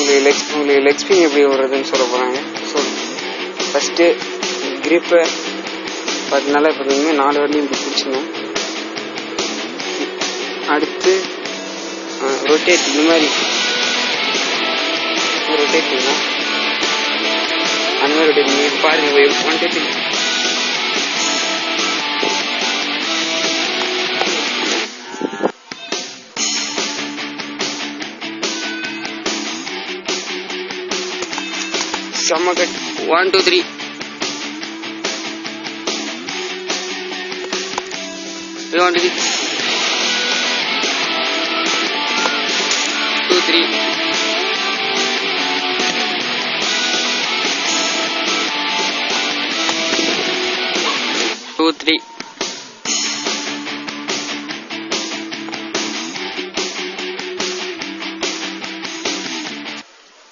உங்களுக்கு leg spin எப்படி வர்றதுன்னு சொல்ல போகிறாங்க. ஸோ ஃபஸ்ட்டு கிரிப்பை பார்த்தனால இப்போ இனிமேல் 4 வரலையும் இப்படி பிடிச்சிங்க. அடுத்து ரொட்டேட், இந்த மாதிரி ரொட்டேட் பண்ணலாம். அந்த மாதிரி ரொட்டேட் பண்ணி பாருங்க. 1 2 3 செம்ம கட். 1 2 3 1 2 3 2 3 2 3